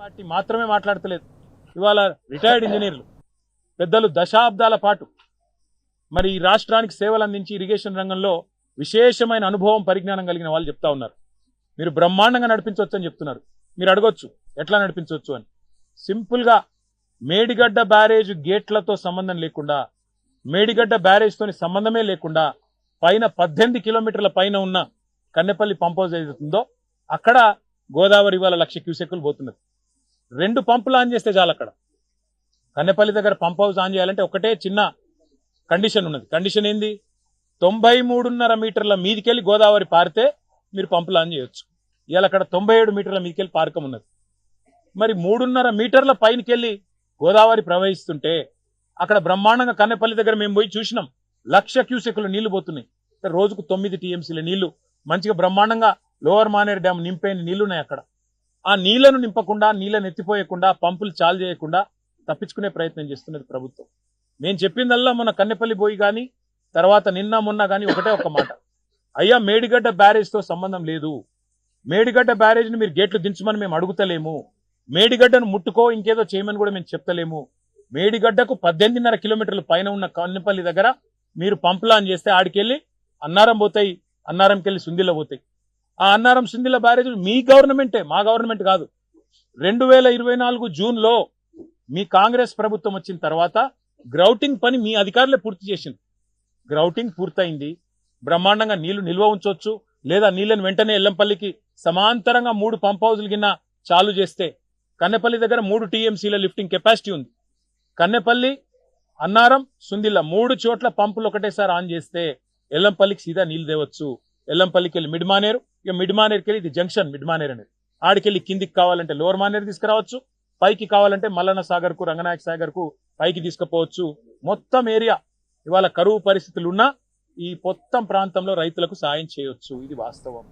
Party మాత్రమే మాట్లాడతలేదు. ఇవాళ retired ఇంజనీర్లు పెద్దలు దశాబ్దాల పాటు మరి ఈ రాష్ట్రానికి సేవలు అందించి ఇరిగేషన్ రంగంలో విశేషమైన అనుభవం పరిజ్ఞానం కలిగిన వాళ్ళు చెప్తా ఉన్నారు. మీరు బ్రహ్మాండంగా నడిపించవచ్చు అని చెప్తున్నారు. మీరు అడగొచ్చు ఎట్లా నడిపించవచ్చు అని. సింపుల్గా మేడిగడ్డ బ్యారేజ్ గేట్లతో సంబంధం లేకుండా, మేడిగడ్డ బ్యారేజ్తోని సంబంధమే లేకుండా పైన 18 కిలోమీటర్ల పైన ఉన్న కన్నెపల్లి పంప్ హౌస్ ఏదైతుందో అక్కడ గోదావరి ఇవాళ 1,00,000 క్యూసెక్కులు పోతున్నది. 2 పంపులు ఆన్ చేస్తే చాలు. అక్కడ కన్నెపల్లి దగ్గర పంప్ హౌస్ ఆన్ చేయాలంటే ఒకటే చిన్న కండిషన్ ఉన్నది. కండిషన్ ఏంది? 93.5 మీటర్ల మీదికెళ్ళి గోదావరి పారితే మీరు పంపులు ఆన్ చేయొచ్చు. ఇవాళ అక్కడ 97 మీటర్ల మీదికెళ్ళి పారకం ఉన్నది. మరి 3.5 మీటర్ల పైనకెళ్ళి గోదావరి ప్రవహిస్తుంటే అక్కడ బ్రహ్మాండంగా కన్నెపల్లి దగ్గర మేము పోయి చూసినాం. 1,00,000 క్యూసెక్కులు నీళ్లు పోతున్నాయి. రోజుకు 9 టీఎంసీల నీళ్లు మంచిగా బ్రహ్మాండంగా లోవర్ మానేరు డ్యామ్ నింపైన నీళ్లున్నాయి. అక్కడ ఆ నీళ్లను నింపకుండా, నీళ్లను ఎత్తిపోయకుండా, పంపులు చాలు చేయకుండా తప్పించుకునే ప్రయత్నం చేస్తున్నది ప్రభుత్వం. నేను చెప్పిందల్లా మన కన్నెపల్లి పోయి కానీ తర్వాత నిన్న మొన్న కానీ ఒకటే ఒక మాట, అయ్యా మేడిగడ్డ బ్యారేజ్తో సంబంధం లేదు. మేడిగడ్డ బ్యారేజ్ని మీరు గేట్లు దించమని మేము అడుగుతలేము. మేడిగడ్డను ముట్టుకో ఇంకేదో చేయమని కూడా మేము చెప్తలేము. మేడిగడ్డకు 18.5 కిలోమీటర్ల పైన ఉన్న కన్నెపల్లి దగ్గర మీరు పంపులు ఆన్ చేస్తే ఆడికెళ్ళి అన్నారం పోతాయి, అన్నారంకెళ్ళి సుందిల్ల పోతాయి. ఆ అన్నారం సుందిల్ల బ్యారేజ్ మీ గవర్నమెంటే, మా గవర్నమెంట్ కాదు. 2024 జూన్లో మీ కాంగ్రెస్ ప్రభుత్వం వచ్చిన తర్వాత గ్రౌటింగ్ పని మీ అధికారులే పూర్తి చేసింది. గ్రౌటింగ్ పూర్తయింది. బ్రహ్మాండంగా నీళ్లు నిల్వ ఉంచవచ్చు. లేదా నీళ్లను వెంటనే ఎల్లంపల్లికి సమాంతరంగా 3 పంప్ హౌజులు గిన్న చాలు చేస్తే కన్నెపల్లి దగ్గర 3 టీఎంసీల లిఫ్టింగ్ కెపాసిటీ ఉంది. కన్నెపల్లి, అన్నారం, సుందిల్ల 3 చోట్ల పంపులు ఒకటేసారి ఆన్ చేస్తే ఎల్లంపల్లికి సీదా నీళ్లు తేవచ్చు. ఎల్లంపల్లికి వెళ్ళి మిడ్ మానేరు, ఇక మిడ్ మానేరుకి వెళ్ళి ఇది జంక్షన్ మిడ్ మానేరు అనేది, ఆడికెళ్ళి కిందికి కావాలంటే లోవర్ మానేరు తీసుకురావచ్చు, పైకి కావాలంటే మల్లన్న సాగర్ కు, రంగనాయక సాగర్ కు పైకి తీసుకుపోవచ్చు. మొత్తం ఏరియా ఇవాళ కరువు పరిస్థితులు ఉన్నా ఈ మొత్తం ప్రాంతంలో రైతులకు సాయం చేయొచ్చు. ఇది వాస్తవం.